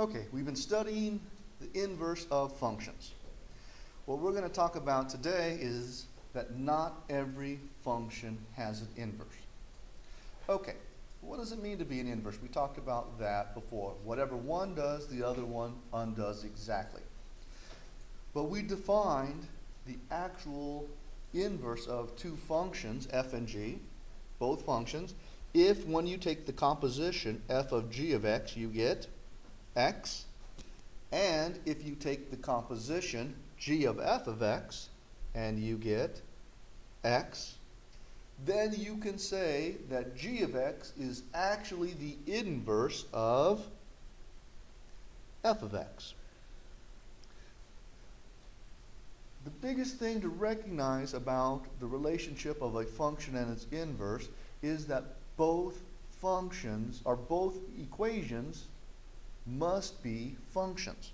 Okay, we've been studying the inverse of functions. What we're going to talk about today is that not every function has an inverse. Okay, what does it mean to be an inverse? We talked about that before. Whatever one does, the other one undoes exactly. But we defined the actual inverse of two functions, f and g, both functions, if when you take the composition f of g of x, you get x, and if you take the composition g of f of x and you get x, then you can say that g of x is actually the inverse of f of x. The biggest thing to recognize about the relationship of a function and its inverse is that both functions, or both equations, must be functions.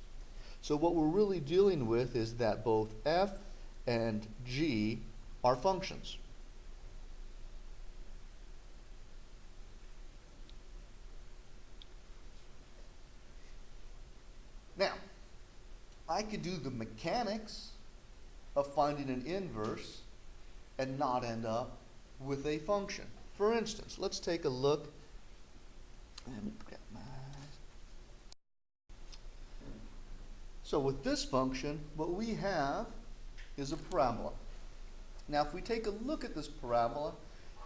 So what we're really dealing with is that both f and g are functions. Now, I could do the mechanics of finding an inverse and not end up with a function. For instance, let's take a look. So with this function, what we have is a parabola. Now if we take a look at this parabola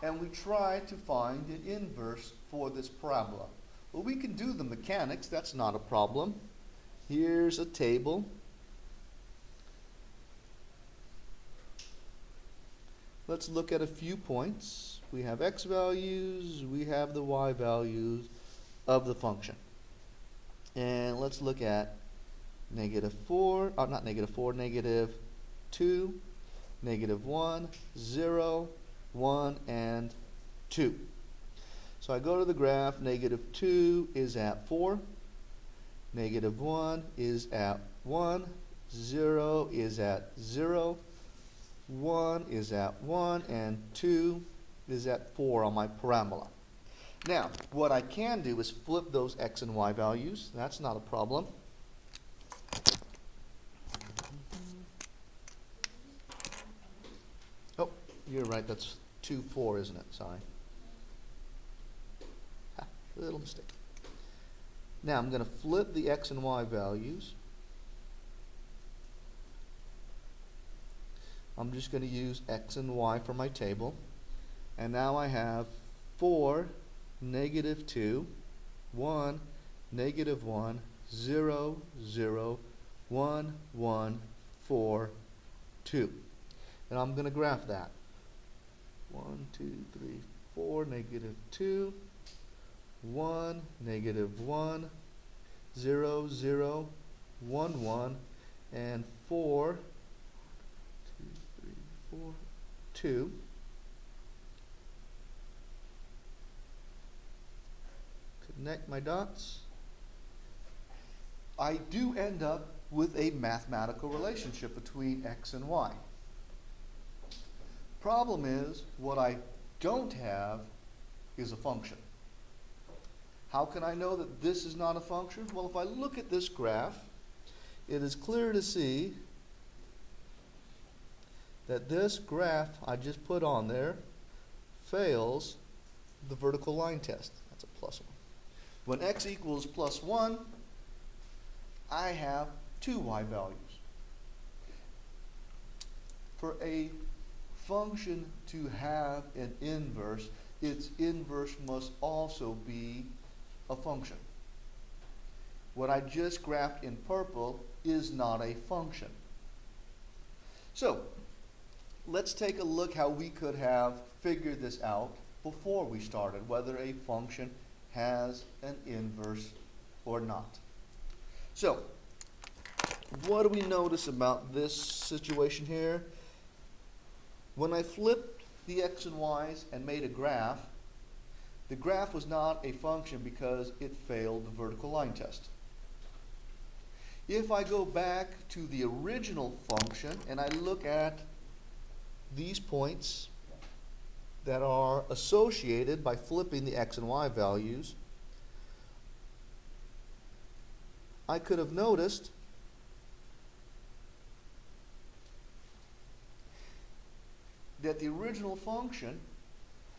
and we try to find an inverse for this parabola, well, we can do the mechanics, that's not a problem. Here's a table. Let's look at a few points. We have x values, we have the y values of the function. And let's look at negative 2, negative 1, 0, 1, and 2. So I go to the graph, negative 2 is at 4, negative 1 is at 1, 0 is at 0, 1 is at 1, and 2 is at 4 on my parabola. Now, what I can do is flip those x and y values. That's not a problem. Oh, you're right. That's 2, 4, isn't it? Sorry. Little mistake. Now, I'm going to flip the x and y values. I'm just going to use x and y for my table. And now I have 4, negative 2, 1, negative 1, 0, 0, 1, 1, 4, 2. And I'm going to graph that. 1, 2, 3, 4, negative 2, 1, negative 1, 0, 0, 1, 1, and 4, 2, 3, 4, 2. Connect my dots. I do end up with a mathematical relationship between x and y. Problem is, what I don't have is a function. How can I know that this is not a function? Well, if I look at this graph, it is clear to see that this graph I just put on there fails the vertical line test. That's a +1. When x equals +1, I have 2 y values. For a function to have an inverse, its inverse must also be a function. What I just graphed in purple is not a function. So, let's take a look how we could have figured this out before we started, whether a function has an inverse or not. So, what do we notice about this situation here? When I flipped the x and y's and made a graph, the graph was not a function because it failed the vertical line test. If I go back to the original function and I look at these points that are associated by flipping the x and y values, I could have noticed that the original function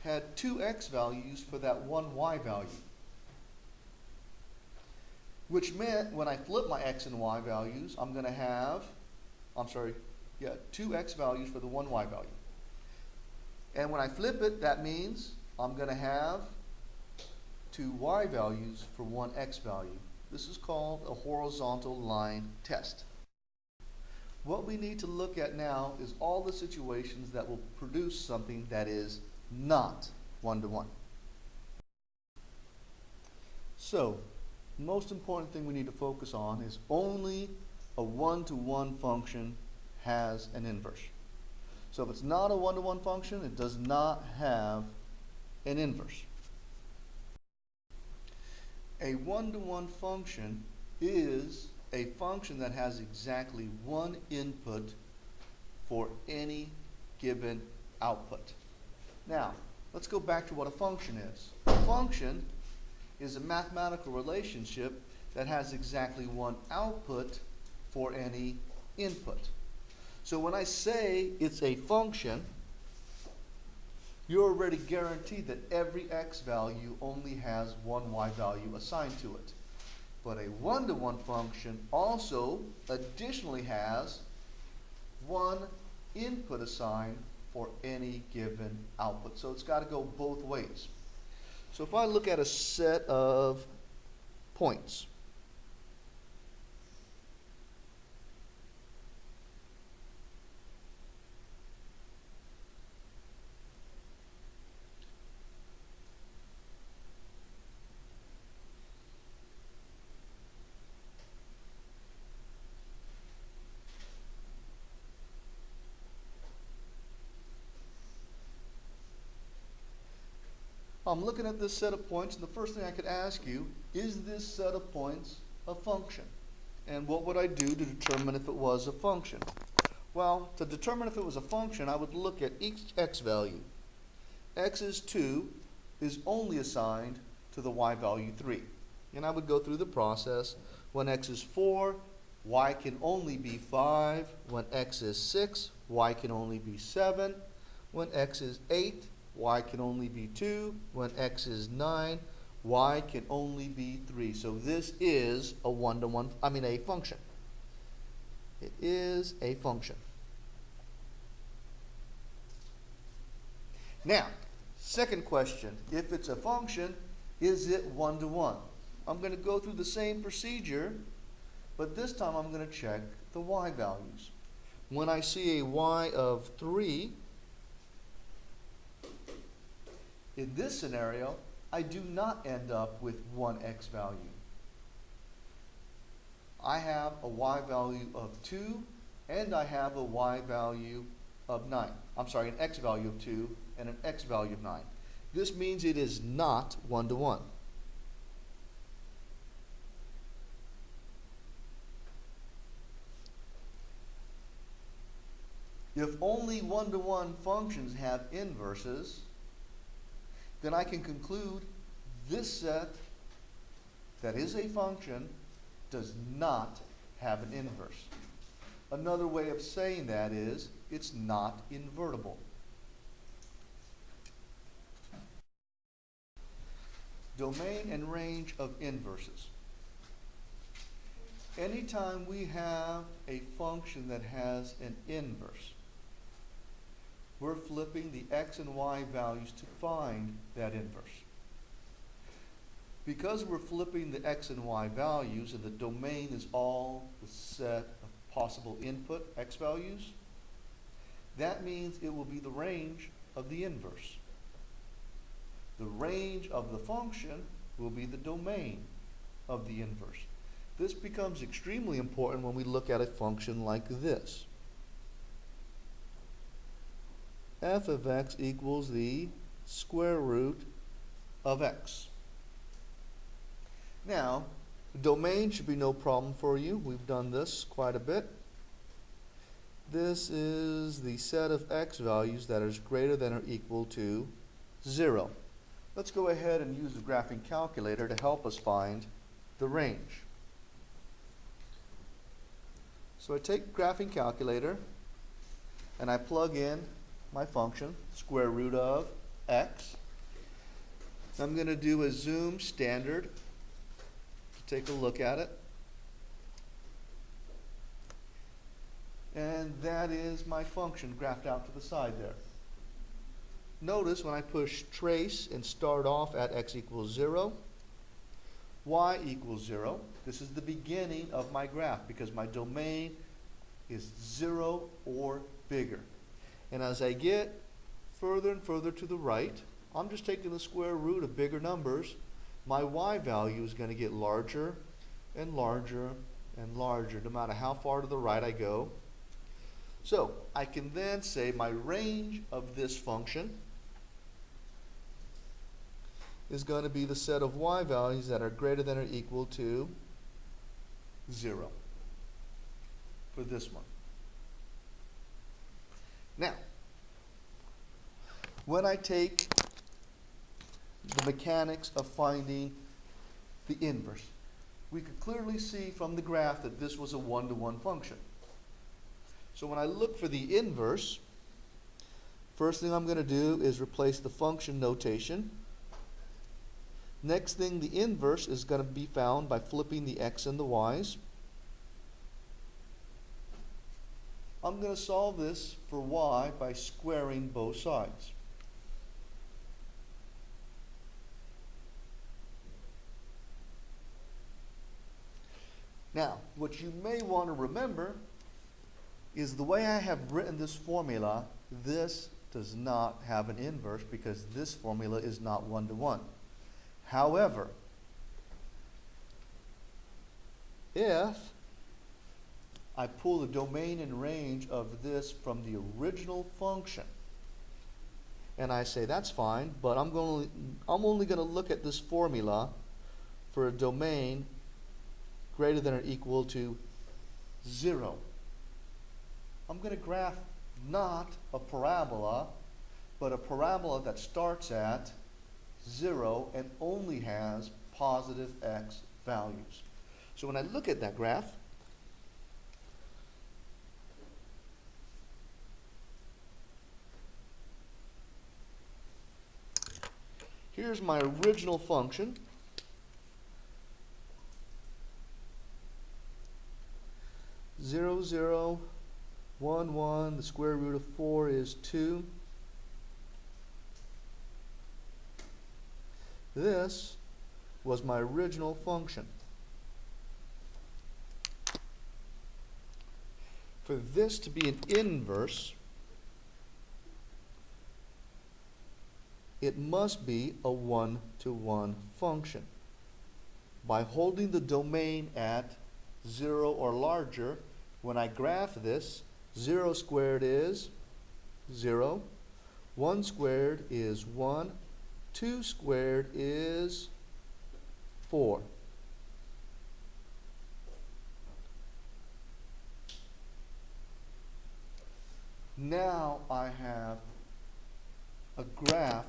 had two x values for that one y value, which meant when I flip my x and y values, I'm going to have, two x values for the one y value. And when I flip it, that means I'm going to have two y values for one x value. This is called a horizontal line test. What we need to look at now is all the situations that will produce something that is not one-to-one. So, most important thing we need to focus on is only a one-to-one function has an inverse. So if it's not a one-to-one function, it does not have an inverse. A one-to-one function is a function that has exactly one input for any given output. Now, let's go back to what a function is. A function is a mathematical relationship that has exactly one output for any input. So when I say it's a function, you're already guaranteed that every x value only has one y value assigned to it. But a one-to-one function also additionally has one input assigned for any given output. So it's got to go both ways. So if I look at a set of points, I'm looking at this set of points, and the first thing I could ask you, is this set of points a function? And what would I do to determine if it was a function? Well, to determine if it was a function, I would look at each x value. X is 2 is only assigned to the y value 3. And I would go through the process. When x is 4, y can only be 5. When x is 6, y can only be 7. When x is 8, y can only be 2. When x is 9, y can only be 3. So this is a a function. It is a function. Now, second question, if it's a function, is it one-to-one? I'm going to go through the same procedure, but this time I'm going to check the y values. When I see a y of 3, in this scenario, I do not end up with one x value. I have a y value of 2, and I have a y value of 9. An x value of 2 and an x value of 9. This means it is not one-to-one. If only one-to-one functions have inverses, then I can conclude this set that is a function does not have an inverse. Another way of saying that is it's not invertible. Domain and range of inverses. Anytime we have a function that has an inverse, we're flipping the x and y values to find that inverse. Because we're flipping the x and y values and the domain is all the set of possible input x values, that means it will be the range of the inverse. The range of the function will be the domain of the inverse. This becomes extremely important when we look at a function like this. F of x equals the square root of x. Now, the domain should be no problem for you. We've done this quite a bit. This is the set of x values that is greater than or equal to 0. Let's go ahead and use the graphing calculator to help us find the range. So I take graphing calculator and I plug in my function, square root of x. I'm going to do a zoom standard to take a look at it. And that is my function graphed out to the side there. Notice when I push trace and start off at x equals 0, y equals 0. This is the beginning of my graph because my domain is 0 or bigger. And as I get further and further to the right, I'm just taking the square root of bigger numbers. My y value is going to get larger and larger and larger no matter how far to the right I go. So I can then say my range of this function is going to be the set of y values that are greater than or equal to 0 for this one. Now, when I take the mechanics of finding the inverse, we could clearly see from the graph that this was a one-to-one function. So when I look for the inverse, first thing I'm going to do is replace the function notation. Next thing, the inverse is going to be found by flipping the x and the y's. I'm going to solve this for y by squaring both sides. Now, what you may want to remember is the way I have written this formula, this does not have an inverse because this formula is not one-to-one. However, if I pull the domain and range of this from the original function, and I say that's fine, but I'm only going to look at this formula for a domain greater than or equal to 0. I'm going to graph not a parabola, but a parabola that starts at 0 and only has positive x values. So when I look at that graph, here's my original function. 0, 0, 1, 1, the square root of 4 is 2. This was my original function. For this to be an inverse, it must be a one-to-one function. By holding the domain at 0 or larger, when I graph this, 0 squared is 0, 1 squared is 1, 2 squared is 4. Now I have a graph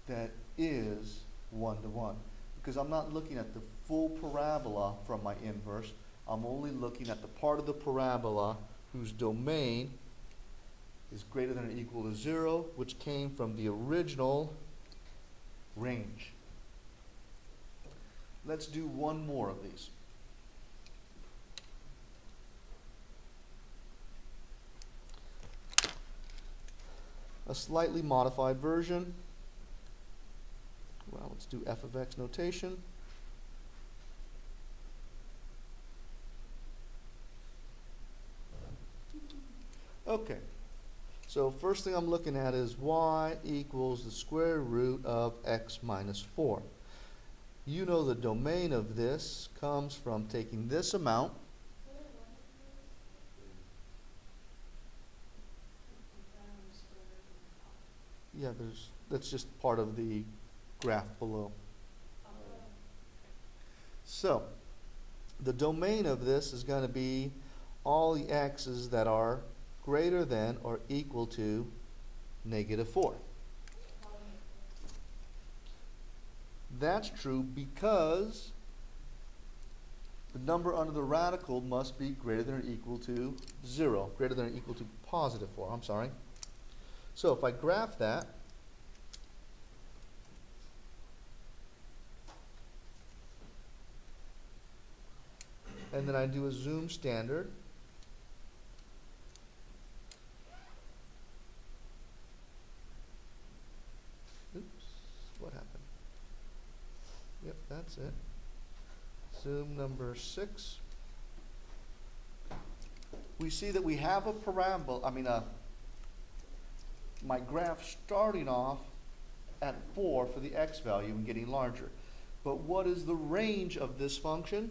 that is one-to-one because I'm not looking at the full parabola from my inverse. I'm only looking at the part of the parabola whose domain is greater than or equal to 0, which came from the original range. Let's do one more of these. A slightly modified version. Well, let's do f of x notation. Okay, so first thing I'm looking at is y equals the square root of x minus 4. You know the domain of this comes from taking this amount that's just part of the graph below. So, the domain of this is going to be all the x's that are greater than or equal to -4. That's true because the number under the radical must be greater than or equal to 0, greater than or equal to positive 4, I'm sorry. So if I graph that, and then I do a zoom standard, oops, what happened? Yep, that's it. Zoom number 6. We see that we have a parabola, my graph starting off at 4 for the x value and getting larger. But what is the range of this function?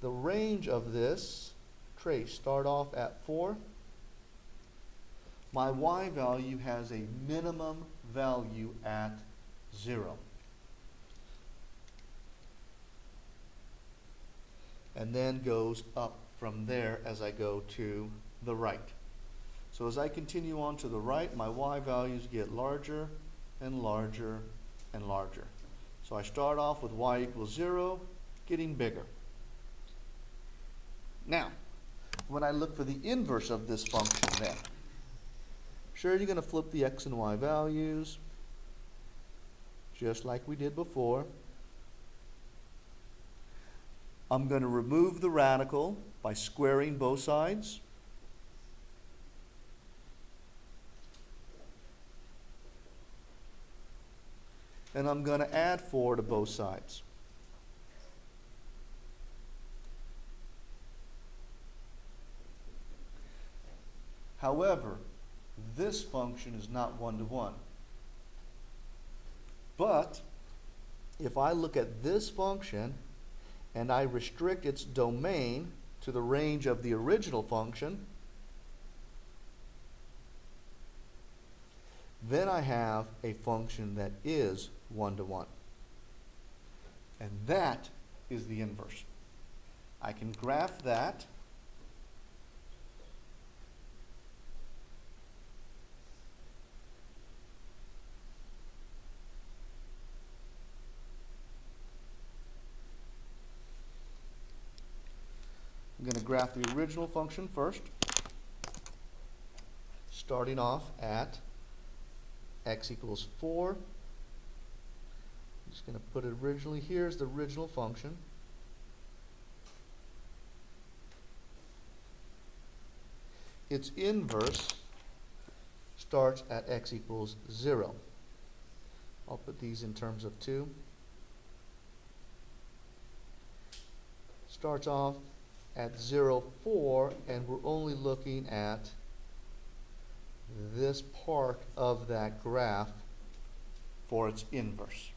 The range of this trace, start off at 4. My y value has a minimum value at 0. And then goes up from there as I go to the right. So as I continue on to the right, my y values get larger and larger and larger. So I start off with y equals 0, getting bigger. Now, when I look for the inverse of this function then, sure, you're going to flip the x and y values, just like we did before. I'm going to remove the radical by squaring both sides. And I'm going to add 4 to both sides. However, this function is not one-to-one. But if I look at this function and I restrict its domain to the range of the original function, then I have a function that is one-to-one. And that is the inverse. I can graph that. I'm going to graph the original function first, starting off at x equals 4. I'm just going to put it originally here as the original function. Its inverse starts at x equals 0. I'll put these in terms of 2. Starts off at 0, 4, and we're only looking at this part of that graph for its inverse.